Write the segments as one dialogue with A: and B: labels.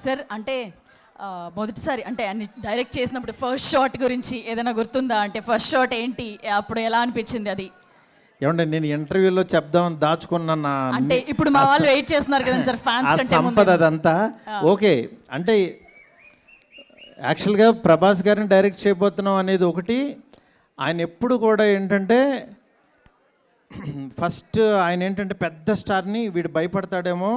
A: Sir అంటే మొదటిసారి అంటే అన్ని డైరెక్ట్ చేసినప్పుడు ఫస్ట్ షాట్ గురించి ఏదైనా గుర్తుందా? అంటే ఫస్ట్ షాట్ ఏంటి, అప్పుడు ఎలా అనిపించింది అది?
B: ఏమంటే నేను ఇంటర్వ్యూలో చెప్దామని దాచుకున్న
A: అంటే ఇప్పుడు మా వాళ్ళు వెయిట్ చేస్తున్నారు కదా సార్, ఫ్యాన్స్ కంటే
B: సంపద అదంతా ఓకే. అంటే యాక్చువల్గా ప్రభాస్ గారిని డైరెక్ట్ చేయబోతున్నాం అనేది ఒకటి. ఆయన ఎప్పుడు కూడా ఏంటంటే ఫస్ట్ ఆయన ఏంటంటే పెద్ద స్టార్ని వీడు భయపడతాడేమో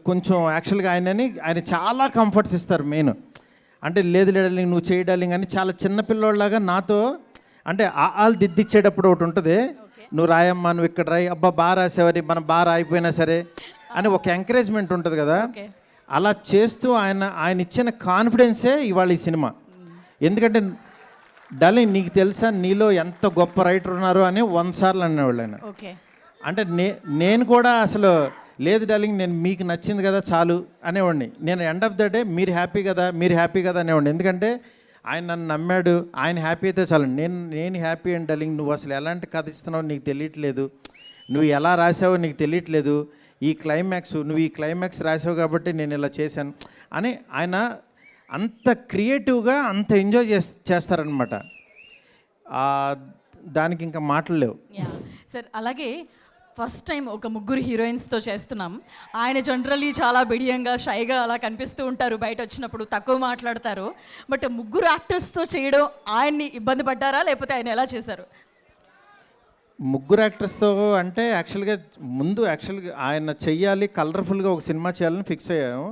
B: కొంచెం యాక్చువల్గా ఆయన చాలా కంఫర్ట్స్ ఇస్తారు. మెయిన్ అంటే లేదు డార్లింగ్ నువ్వు చేయి డార్లింగ్ అని చాలా చిన్నపిల్లోళ్ళలాగా నాతో అంటే వాళ్ళు దిద్దిచ్చేటప్పుడు ఒకటి ఉంటుంది, నువ్వు రాయమ్మా నువ్వు ఇక్కడ రాయి, అబ్బా బాగా రాసేవారి మనం బాగా రాయిపోయినా సరే అని ఒక ఎంకరేజ్మెంట్ ఉంటుంది కదా. అలా చేస్తూ ఆయన ఇచ్చిన కాన్ఫిడెన్సే ఇవాళ ఈ సినిమా. ఎందుకంటే డార్లింగ్ నీకు తెలుసా నీలో ఎంత గొప్ప రైటర్ ఉన్నారు అని 100 సార్లు అనేవాళ్ళు ఆయన. అంటే నేను కూడా అసలు లేదు డార్లింగ్ నేను మీకు నచ్చింది కదా చాలు అనేవాడిని. నేను ఎండ్ ఆఫ్ ద డే మీరు హ్యాపీ కదా అనేవాడిని. ఎందుకంటే ఆయన నన్ను నమ్మాడు, ఆయన హ్యాపీ అయితే చాలు. నేను హ్యాపీ అండ్ డార్లింగ్ నువ్వు అసలు ఎలాంటి కథ ఇస్తున్నావు నీకు తెలియట్లేదు, నువ్వు ఎలా రాసావో నీకు తెలియట్లేదు, నువ్వు ఈ క్లైమాక్స్ రాసావు కాబట్టి నేను ఇలా చేశాను అని ఆయన అంత క్రియేటివ్గా అంత ఎంజాయ్ చేస్తారనమాట. దానికి ఇంకా మాటలు లేవు
A: సార్. అలాగే ఫస్ట్ టైం ఒక ముగ్గురు హీరోయిన్స్తో చేస్తున్నాం. ఆయన జనరల్లీ చాలా బిడియంగా షైగా అలా కనిపిస్తూ ఉంటారు, బయట వచ్చినప్పుడు తక్కువ మాట్లాడతారు. బట్ ముగ్గురు యాక్టర్స్తో చేయడం ఆయన్ని ఇబ్బంది పడ్డారా, లేకపోతే ఆయన ఎలా చేశారు?
B: ముగ్గురు యాక్టర్స్తో అంటే యాక్చువల్గా ఆయన చెయ్యాలి కలర్ఫుల్గా ఒక సినిమా చేయాలని ఫిక్స్ అయ్యాము.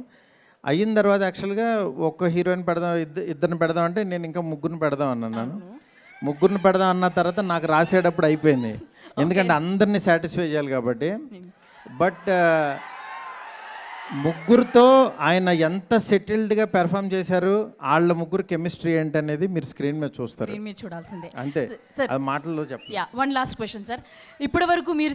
B: అయిన తర్వాత యాక్చువల్గా ఒక హీరోయిన్ పెడదాం ఇద్దరిని పెడదాం అంటే నేను ఇంకా ముగ్గురిని పెడదాం అన్నాను. ముగ్గురిని పెడదాం అన్న తర్వాత నాకు రాసేటప్పుడు అయిపోయింది, ఎందుకంటే అందరినీ సాటిస్ఫై చేయాలి కాబట్టి. బట్ ముగ్గురుతో ఆయన ఎంత సెటిల్డ్గా పెర్ఫామ్ చేశారు, వాళ్ళ ముగ్గురు కెమిస్ట్రీ ఏంటి అనేది మీరు స్క్రీన్ మీద చూస్తారు,
A: చూడాల్సిందే
B: అంతే. అది మాటల్లో చెప్పండి.
A: One last question sir. ఇప్పటి వరకు మీరు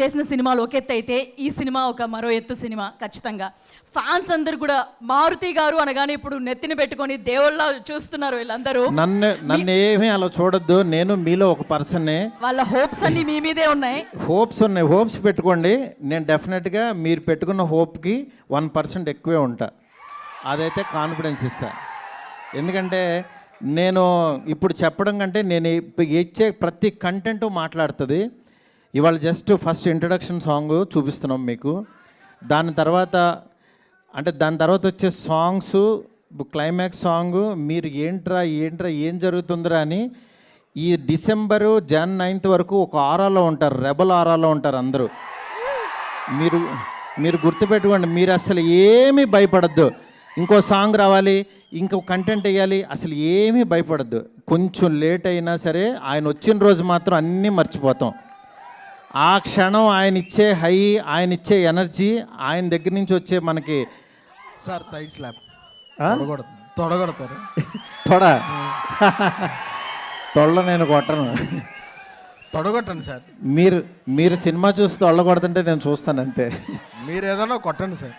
A: చేసిన సినిమాలు ఒక ఎత్తు అయితే ఈ సినిమా ఒక మరో ఎత్తు సినిమా ఖచ్చితంగా. ఫ్యాన్స్ అందరు కూడా మారుతి గారు అనగానే ఇప్పుడు నెత్తిని పెట్టుకొని దేవుళ్ళ చూస్తున్నారు వీళ్ళందరూ.
B: నన్ను ఏమీ అలా చూడొద్దు, నేను మీలో ఒక పర్సన్నే.
A: వాళ్ళ హోప్స్ అన్ని మీ మీదే ఉన్నాయి.
B: హోప్స్ పెట్టుకోండి. నేను డెఫినెట్గా మీరు పెట్టుకున్న హోప్కి 1% ఎక్కువే ఉంటా, అదైతే కాన్ఫిడెన్స్ ఇస్తా. ఎందుకంటే నేను ఇప్పుడు చెప్పడం కంటే నేను ఇచ్చే ప్రతి కంటెంట్ మాట్లాడుతుంది. ఇవాళ జస్ట్ ఫస్ట్ ఇంట్రడక్షన్ సాంగ్ చూపిస్తున్నాం మీకు. దాని తర్వాత వచ్చే సాంగ్స్, క్లైమాక్స్ సాంగ్ మీరు ఏంట్రా ఏం జరుగుతుందిరా అని ఈ డిసెంబరు Jan 9th వరకు ఒక ఆరాలో ఉంటారు, రెబల్ ఆరాలో ఉంటారు అందరూ. మీరు గుర్తుపెట్టుకోండి, మీరు అసలు ఏమీ భయపడద్దు. ఇంకో సాంగ్ రావాలి, ఇంకో కంటెంట్ వేయాలి, అసలు ఏమీ భయపడద్దు. కొంచెం లేట్ అయినా సరే ఆయన వచ్చిన రోజు మాత్రం అన్నీ మర్చిపోతాం. ఆ క్షణం ఆయన ఇచ్చే హై, ఆయన ఇచ్చే ఎనర్జీ, ఆయన దగ్గర నుంచి వచ్చే మనకి
C: సార్ థై స్లాప్ తొడగొడతారు.
B: తొళ్ళ నేను కొట్టను,
C: తొడగొట్టండి సార్.
B: మీరు సినిమా చూసి తొళ్ళ కొడుతుంటే నేను చూస్తాను అంతే.
C: మీరు ఏదైనా కొట్టండి సార్.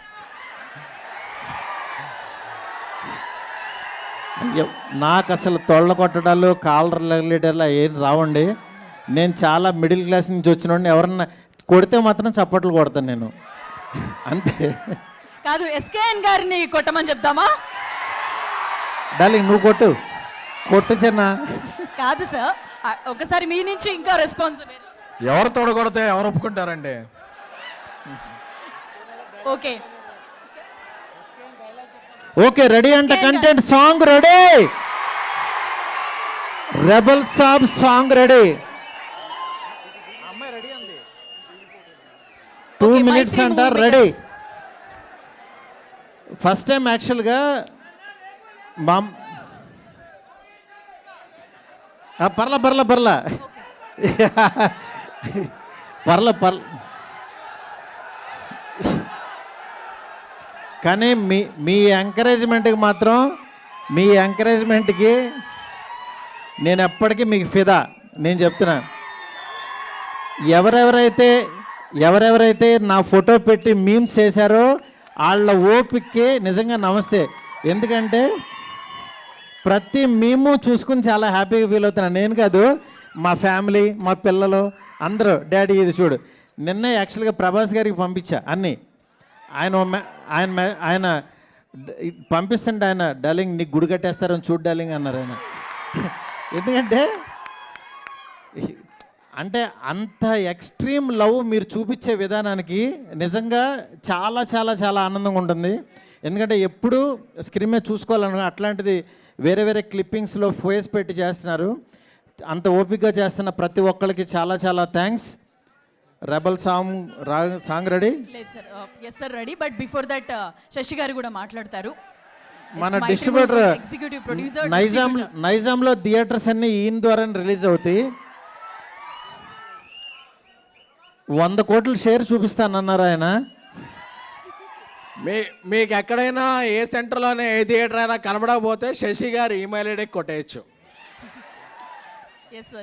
B: అయ్యో నాకు అసలు తొళ్ళ కొట్టడాలు కాలర్ రెగ్యులేటర్లు ఏం రావండి. నేను చాలా మిడిల్ క్లాస్ నుంచి వచ్చిన ఎవరన్నా కొడితే మాత్రం చప్పట్లు కొడతాను నేను, అంతే.
A: కాదు SKN గారిని కొట్టమని చెప్తామా?
B: డార్లింగ్ నువ్వు కొట్టు చిన్న.
A: కాదు సార్, ఒకసారి మీ నుంచి ఇంకా రెస్పాన్స్.
C: ఎవరు తొడగొడితే ఎవరు ఒప్పుకుంటారండి?
B: ఓకే రెడీ అంట, కంటెంట్ సాంగ్ రెడీ, రెబల్ సాబ్ సాంగ్ రెడీ. 2 minutes అంట రెడీ. ఫస్ట్ టైం యాక్చువల్గా పర్ల కానీ మీ ఎంకరేజ్మెంట్కి మాత్రం, మీ ఎంకరేజ్మెంట్కి నేను ఎప్పటికీ మీకు ఫిదా. నేను చెప్తున్నా, ఎవరెవరైతే నా ఫోటో పెట్టి మీమ్స్ చేశారో వాళ్ళ ఓపిక్కి నిజంగా నమస్తే. ఎందుకంటే ప్రతి మేము చూసుకుని చాలా హ్యాపీగా ఫీల్ అవుతున్నాను. నేను కాదు, మా ఫ్యామిలీ, మా పిల్లలు అందరూ డాడీ ఇది చూడు. నిన్న యాక్చువల్గా ప్రభాస్ గారికి పంపించా అన్నీ. ఆయన పంపిస్తుంటే ఆయన డార్లింగ్ నీకు గుడి కట్టేస్తారని చూడు డార్లింగ్ అన్నారు ఆయన. ఎందుకంటే అంటే అంత ఎక్స్ట్రీమ్ లవ్ మీరు చూపించే విధానానికి నిజంగా చాలా చాలా చాలా ఆనందంగా ఉంటుంది. ఎందుకంటే ఎప్పుడు స్క్రీన్ మీద చూసుకోవాలనుకో అట్లాంటిది వేరే వేరే క్లిప్పింగ్స్లో ఫేస్ పెట్టి చేస్తున్నారు. అంత ఓపికగా చేస్తున్న ప్రతి ఒక్కరికి చాలా చాలా థ్యాంక్స్. Rebel song ready?
A: లేదు sir, yes sir ready. But before that Sasi గారు కూడా మాట్లాడతారు.
B: మన డిస్ట్రిబ్యూటర్
A: ఎగ్జిక్యూటివ్ ప్రొడ్యూసర్
B: నైజాంలో థియేటర్స్ అన్నీ ఈయన ద్వారా రిలీజ్ అవుతాయి. 100 కోట్ల షేర్ చూపిస్తానన్నారు ఆయన.
C: మీకు ఎక్కడైనా ఏ సెంటర్లోనే ఏ థియేటర్ అయినా కనబడకపోతే శశి గారు ఈమెయిల్ ఐడికి కొట్టేయచ్చు.
A: ఎస్